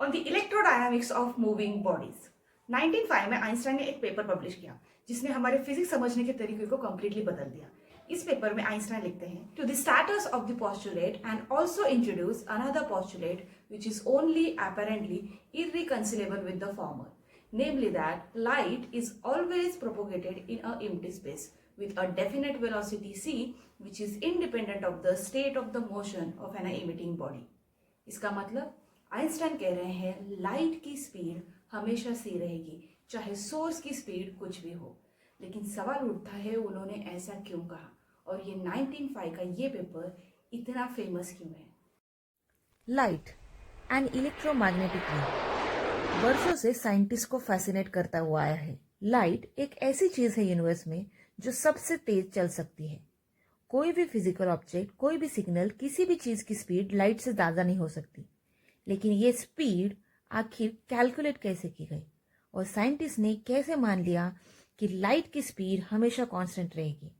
On the electrodynamics of moving bodies. 1905 में Einstein ने एक पेपर पब्लिश किया जिसने हमारे फिजिक्स समझने के तरीके को कंप्लीटली बदल दिया। इस पेपर में आइंस्टाइन लिखते हैं to the starters of the postulate and also introduce another postulate which is only apparently irreconcilable with the former, namely that light is always propagated in a empty space with a definite velocity c which is independent of the state of the motion of an emitting body। इसका मतलब Einstein कह रहे हैं light की speed हमेशा सी रहेगी चाहे source की स्पीड कुछ भी हो। लेकिन सवाल उठता है उन्होंने ऐसा क्यों कहा और ये 1905 का ये पेपर इतना फेमस क्यों है। लाइट एंड इलेक्ट्रोमैग्नेटिक वेव वर्षों से साइंटिस्ट को फैसिनेट करता हुआ आया है। लाइट एक ऐसी चीज है यूनिवर्स में जो सबसे तेज चल सकती है। कोई भी फिजिकल ऑब्जेक्ट, कोई भी सिग्नल, किसी भी चीज की स्पीड लाइट से ज्यादा नहीं हो सकती। लेकिन ये स्पीड आखिर कैलकुलेट कैसे की गई और साइंटिस्ट ने कैसे मान लिया कि लाइट की स्पीड हमेशा कांस्टेंट रहेगी।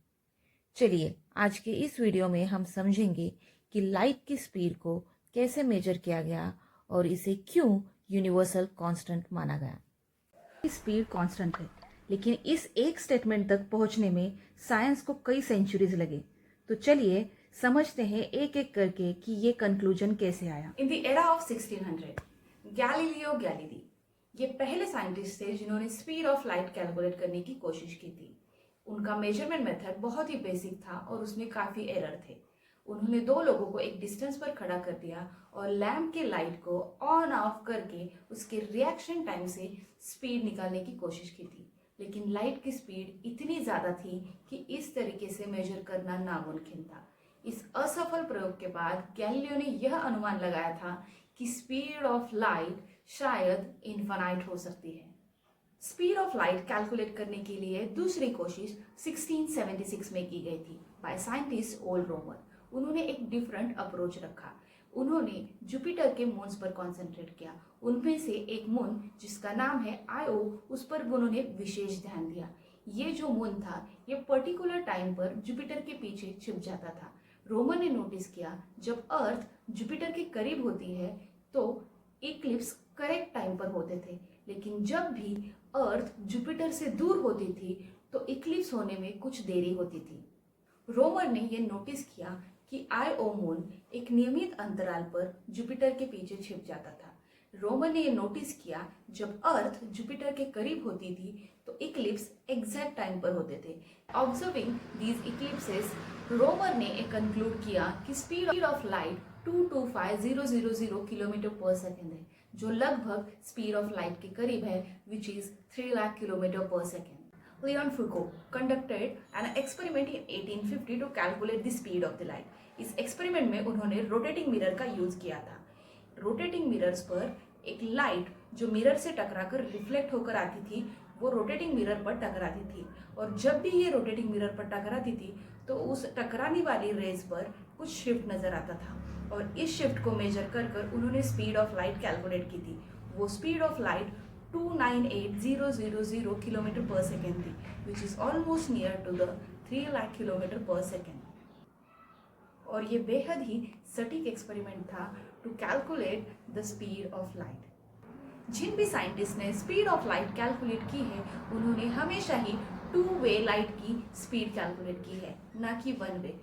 चलिए आज के इस वीडियो में हम समझेंगे कि लाइट की स्पीड को कैसे मेजर किया गया और इसे क्यों यूनिवर्सल कांस्टेंट माना गया। स्पीड कांस्टेंट है, लेकिन इस एक स्टेटमेंट तक पहुंचने में साइंस को कई सेंचुरीज लगे। तो चलिए समझते हैं एक एक करके कि ये कंक्लूजन कैसे आया। In the era of 1600 Galileo Galilei ये पहले साइंटिस्ट थे जिन्होंने स्पीड ऑफ लाइट कैलकुलेट करने की कोशिश की थी। उनका मेजरमेंट मेथड बहुत ही बेसिक था और उसमें काफी एरर थे। उन्होंने दो लोगों को एक डिस्टेंस पर खड़ा कर दिया और लैंप के लाइट को ऑन ऑफ करके उसके रिएक्शन टाइम से स्पीड निकालने की कोशिश की थी। लेकिन लाइट की स्पीड इतनी ज्यादा थी कि इस तरीके से मेजर करना नामुमकिन था। इस असफल प्रयोग के बाद गैलीलियो ने यह अनुमान लगाया था कि स्पीड ऑफ लाइट शायद इनफाइनाइट हो सकती है। स्पीड ऑफ लाइट कैलकुलेट करने के लिए दूसरी कोशिश 1676 में की गई थी बाय साइंटिस्ट ओल्ड रोमर। उन्होंने एक डिफरेंट अप्रोच रखा। उन्होंने जुपिटर के मून्स पर कॉन्सेंट्रेट किया। उनमें से एक मून जिसका नाम है आयो, उस पर उन्होंने विशेष ध्यान दिया। ये जो मून था ये पर्टिकुलर टाइम पर जुपिटर के पीछे छिप जाता था। रोमन ने नोटिस किया जब अर्थ जुपिटर के करीब होती है तो इक्लिप्स करेक्ट टाइम पर होते थे, लेकिन जब भी अर्थ जुपिटर से दूर होती थी तो इक्लिप्स होने में कुछ देरी होती थी। रोमन ने यह नोटिस किया कि आईओ मून एक नियमित अंतराल पर जुपिटर के पीछे छिप जाता था। रोमन ने यह नोटिस किया जब अर्थ जुपिटर के करीब होती थी तो इक्लिप्स एग्जैक्ट टाइम पर होते थे। ऑब्जर्विंग दीज इक्लिप्सेस रोमर ने एक कंक्लूड किया कि स्पीड ऑफ लाइट 225000 किलोमीटर पर सेकेंड है, जो लगभग स्पीड ऑफ लाइट के करीब है, विच इज 3 लाख किलोमीटर पर second. Leon Foucault conducted an experiment in 1850 to calculate the speed of the light. इस एक्सपेरिमेंट में उन्होंने रोटेटिंग मिरर का यूज किया था। रोटेटिंग मिरर्स पर एक लाइट जो मिरर से टकराकर रिफ्लेक्ट होकर आती थी वो रोटेटिंग मिरर पर टकराती थी, और जब भी ये रोटेटिंग मिरर पर टकराती थी तो उस टकराने वाली रेज पर कुछ शिफ्ट नजर आता था, और इस शिफ्ट को मेजर कर कर उन्होंने स्पीड ऑफ लाइट कैलकुलेट की थी। वो स्पीड ऑफ लाइट 298,000 किलोमीटर पर सेकेंड थी, which is almost near to the 3 lakh kilometre पर सेकेंड। और ये बेहद ही सटीक एक्सपेरिमेंट था to calculate the speed of light. जिन भी साइंटिस्ट ने स्पीड ऑफ लाइट कैलकुलेट की है उन्होंने हमेशा ही 2 वे लाइट की स्पीड कैलकुलेट की है, ना कि 1 वे।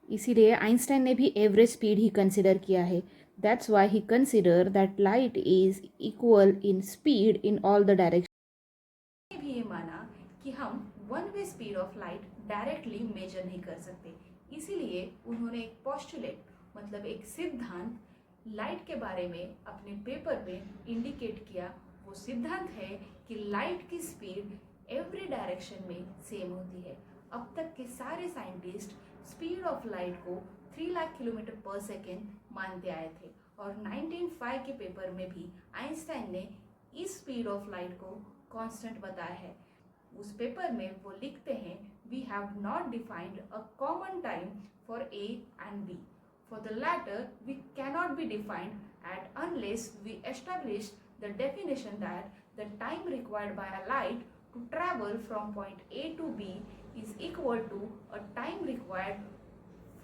इसीलिए आइंस्टाइन ने भी एवरेज स्पीड ही कंसिडर किया है। That's why he consider that light is equal in speed in all the direction. भी ये माना कि हम 1 way speed of light directly measure नहीं कर सकते, इसीलिए उन्होंने एक पोस्टुलेट मतलब एक सिद्धांत लाइट के बारे में अपने पेपर में इंडिकेट किया। वो सिद्धांत है कि लाइट की स्पीड एवरी डायरेक्शन में सेम होती है। अब तक के सारे साइंटिस्ट स्पीड ऑफ लाइट को 3 लाख किलोमीटर पर सेकेंड मानते आए थे, और 1905 के पेपर में भी आइंस्टाइन ने इस स्पीड ऑफ लाइट को कांस्टेंट बताया है। उस पेपर में वो लिखते हैं, we have not defined a common time for A and B. For the latter we cannot be defined at unless we establish the definition that the time required by a light to travel from point A to B is equal to a time required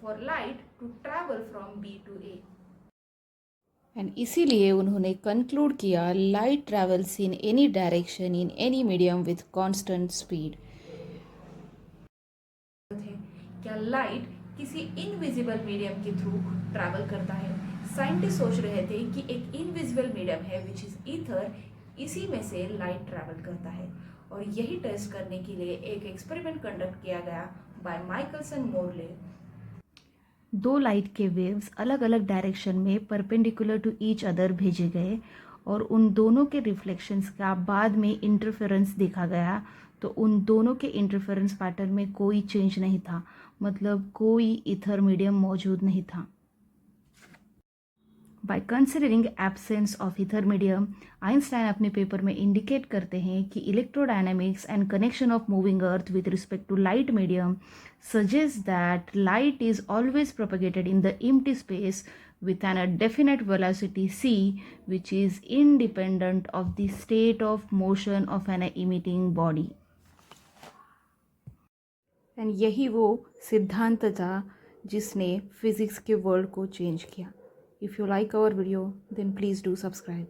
for light to travel from B to A. And इसीलिए उन्होंने conclude किया light travels in any direction in any medium with constant speed. क्या light किसी invisible medium के through travel करता है? Scientist सोच रहे थे कि एक इनविजिबल मीडियम है विच इज ईथर, इसी में से लाइट ट्रैवल करता है। और यही टेस्ट करने के लिए एक एक्सपेरिमेंट कंडक्ट किया गया बाय माइकलसन मोरले। दो लाइट के वेव्स अलग अलग डायरेक्शन में परपेंडिकुलर टू ईच अदर भेजे गए और उन दोनों के रिफ्लेक्शंस का बाद में इंटरफेरेंस देखा गया। तो उन दोनों के इंटरफेरेंस पैटर्न में कोई चेंज नहीं था, मतलब कोई ईथर मीडियम मौजूद नहीं था। By considering absence of ether medium, Einstein अपने पेपर में इंडिकेट करते हैं कि electrodynamics and connection of moving earth with respect to light medium suggests that light is always propagated in the empty space with a definite velocity c, which is independent of the state of motion of an emitting body. And यही वो सिद्धांत था जिसने physics के world को change किया। If you like our video then please do subscribe.